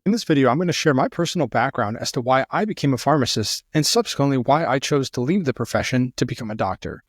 In this video, I'm going to share my personal background as to why I became a pharmacist and subsequently why I chose to leave the profession to become a doctor.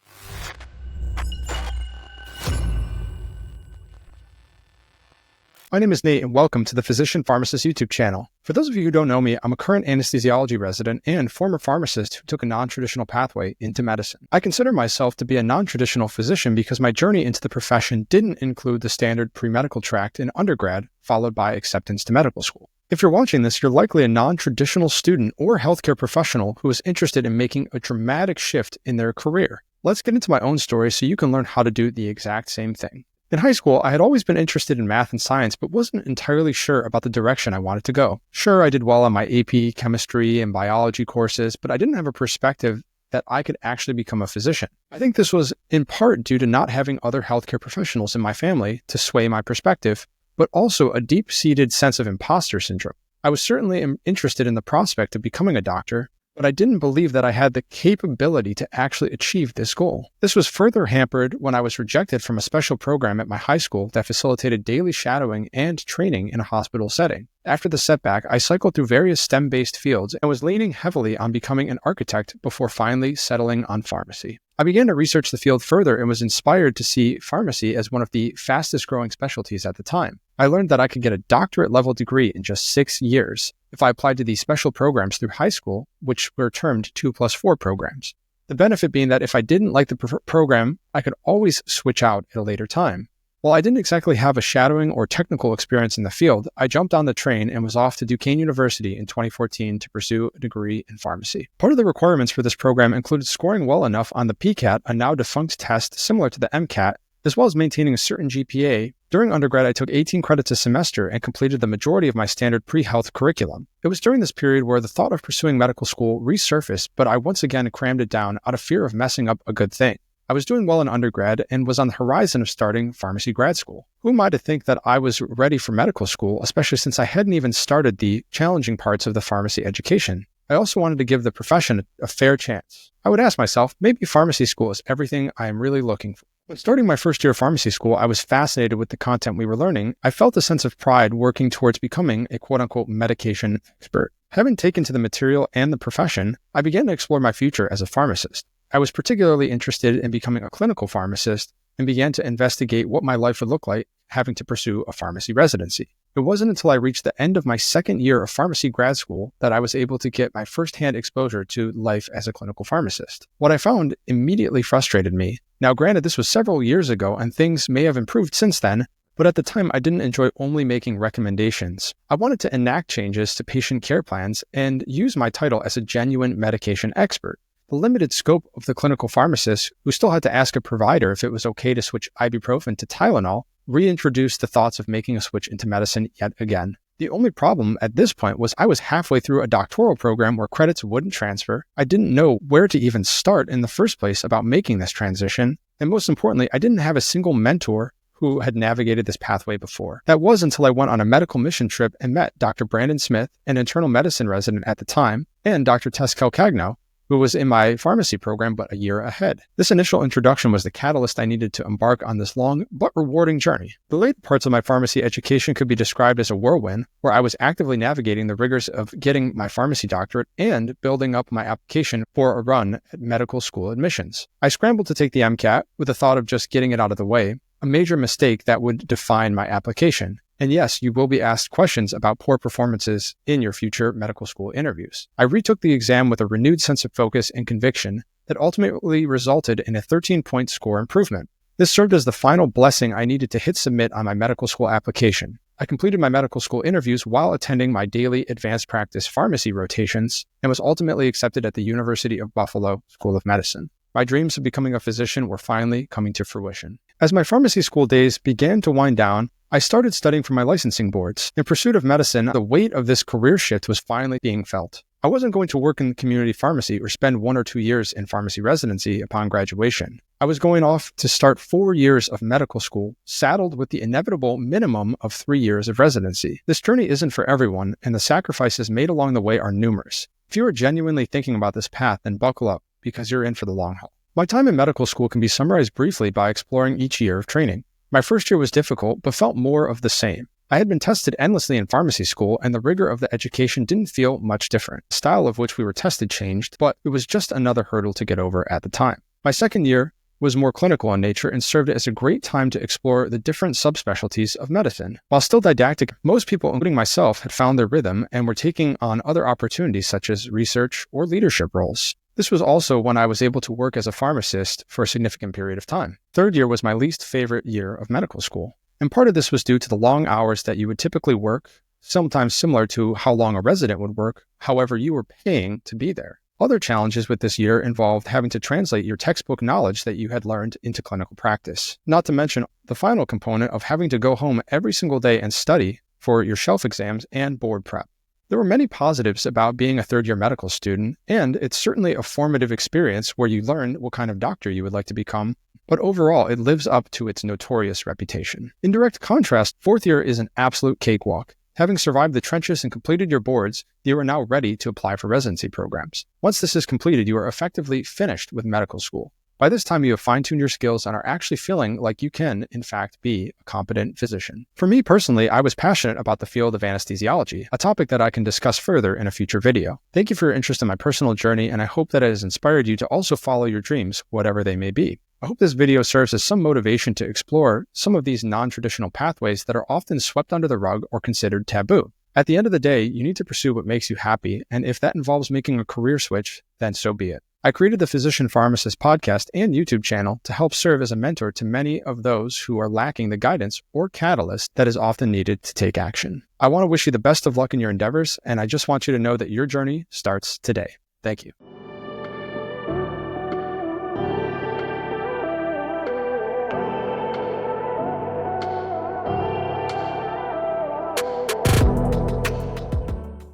My name is Nate and welcome to the Physician Pharmacist YouTube channel. For those of you who don't know me, I'm a current anesthesiology resident and former pharmacist who took a non-traditional pathway into medicine. I consider myself to be a non-traditional physician because my journey into the profession didn't include the standard pre-medical track in undergrad, followed by acceptance to medical school. If you're watching this, you're likely a non-traditional student or healthcare professional who is interested in making a dramatic shift in their career. Let's get into my own story so you can learn how to do the exact same thing. In high school, I had always been interested in math and science, but wasn't entirely sure about the direction I wanted to go. Sure, I did well on my AP, chemistry, and biology courses, but I didn't have a perspective that I could actually become a physician. I think this was in part due to not having other healthcare professionals in my family to sway my perspective, but also a deep-seated sense of imposter syndrome. I was certainly interested in the prospect of becoming a doctor, but I didn't believe that I had the capability to actually achieve this goal. This was further hampered when I was rejected from a special program at my high school that facilitated daily shadowing and training in a hospital setting. After the setback, I cycled through various STEM-based fields and was leaning heavily on becoming an architect before finally settling on pharmacy. I began to research the field further and was inspired to see pharmacy as one of the fastest growing specialties at the time. I learned that I could get a doctorate level degree in just 6 years if I applied to these special programs through high school, which were termed 2+4 programs. The benefit being that if I didn't like the program, I could always switch out at a later time. While I didn't exactly have a shadowing or technical experience in the field, I jumped on the train and was off to Duquesne University in 2014 to pursue a degree in pharmacy. Part of the requirements for this program included scoring well enough on the PCAT, a now defunct test similar to the MCAT, as well as maintaining a certain GPA. During undergrad, I took 18 credits a semester and completed the majority of my standard pre-health curriculum. It was during this period where the thought of pursuing medical school resurfaced, but I once again crammed it down out of fear of messing up a good thing. I was doing well in undergrad and was on the horizon of starting pharmacy grad school. Who am I to think that I was ready for medical school, especially since I hadn't even started the challenging parts of the pharmacy education? I also wanted to give the profession a fair chance. I would ask myself, maybe pharmacy school is everything I am really looking for. When starting my first year of pharmacy school, I was fascinated with the content we were learning. I felt a sense of pride working towards becoming a quote-unquote medication expert. Having taken to the material and the profession, I began to explore my future as a pharmacist. I was particularly interested in becoming a clinical pharmacist and began to investigate what my life would look like having to pursue a pharmacy residency. It wasn't until I reached the end of my second year of pharmacy grad school that I was able to get my firsthand exposure to life as a clinical pharmacist. What I found immediately frustrated me. Now, granted, this was several years ago and things may have improved since then, but at the time I didn't enjoy only making recommendations. I wanted to enact changes to patient care plans and use my title as a genuine medication expert. The limited scope of the clinical pharmacist, who still had to ask a provider if it was okay to switch ibuprofen to Tylenol, reintroduced the thoughts of making a switch into medicine yet again. The only problem at this point was I was halfway through a doctoral program where credits wouldn't transfer. I didn't know where to even start in the first place about making this transition. And most importantly, I didn't have a single mentor who had navigated this pathway before. That was until I went on a medical mission trip and met Dr. Brandon Smith, an internal medicine resident at the time, and Dr. Tess Calcagno, who was in my pharmacy program but a year ahead. This initial introduction was the catalyst I needed to embark on this long but rewarding journey. The later parts of my pharmacy education could be described as a whirlwind, where I was actively navigating the rigors of getting my pharmacy doctorate and building up my application for a run at medical school admissions. I scrambled to take the MCAT with the thought of just getting it out of the way, a major mistake that would define my application. And yes, you will be asked questions about poor performances in your future medical school interviews. I retook the exam with a renewed sense of focus and conviction that ultimately resulted in a 13-point score improvement. This served as the final blessing I needed to hit submit on my medical school application. I completed my medical school interviews while attending my daily advanced practice pharmacy rotations and was ultimately accepted at the University of Buffalo School of Medicine. My dreams of becoming a physician were finally coming to fruition. As my pharmacy school days began to wind down, I started studying for my licensing boards. In pursuit of medicine, the weight of this career shift was finally being felt. I wasn't going to work in community pharmacy or spend 1 or 2 years in pharmacy residency upon graduation. I was going off to start 4 years of medical school, saddled with the inevitable minimum of 3 years of residency. This journey isn't for everyone, and the sacrifices made along the way are numerous. If you are genuinely thinking about this path, then buckle up, because you're in for the long haul. My time in medical school can be summarized briefly by exploring each year of training. My first year was difficult, but felt more of the same. I had been tested endlessly in pharmacy school, and the rigor of the education didn't feel much different. The style of which we were tested changed, but it was just another hurdle to get over at the time. My second year was more clinical in nature and served as a great time to explore the different subspecialties of medicine. While still didactic, most people, including myself, had found their rhythm and were taking on other opportunities such as research or leadership roles. This was also when I was able to work as a pharmacist for a significant period of time. Third year was my least favorite year of medical school. And part of this was due to the long hours that you would typically work, sometimes similar to how long a resident would work, however you were paying to be there. Other challenges with this year involved having to translate your textbook knowledge that you had learned into clinical practice. Not to mention the final component of having to go home every single day and study for your shelf exams and board prep. There were many positives about being a third-year medical student, and it's certainly a formative experience where you learn what kind of doctor you would like to become, but overall, it lives up to its notorious reputation. In direct contrast, fourth year is an absolute cakewalk. Having survived the trenches and completed your boards, you are now ready to apply for residency programs. Once this is completed, you are effectively finished with medical school. By this time, you have fine-tuned your skills and are actually feeling like you can, in fact, be a competent physician. For me personally, I was passionate about the field of anesthesiology, a topic that I can discuss further in a future video. Thank you for your interest in my personal journey, and I hope that it has inspired you to also follow your dreams, whatever they may be. I hope this video serves as some motivation to explore some of these non-traditional pathways that are often swept under the rug or considered taboo. At the end of the day, you need to pursue what makes you happy, and if that involves making a career switch, then so be it. I created the Physician Pharmacist podcast and YouTube channel to help serve as a mentor to many of those who are lacking the guidance or catalyst that is often needed to take action. I want to wish you the best of luck in your endeavors, and I just want you to know that your journey starts today. Thank you.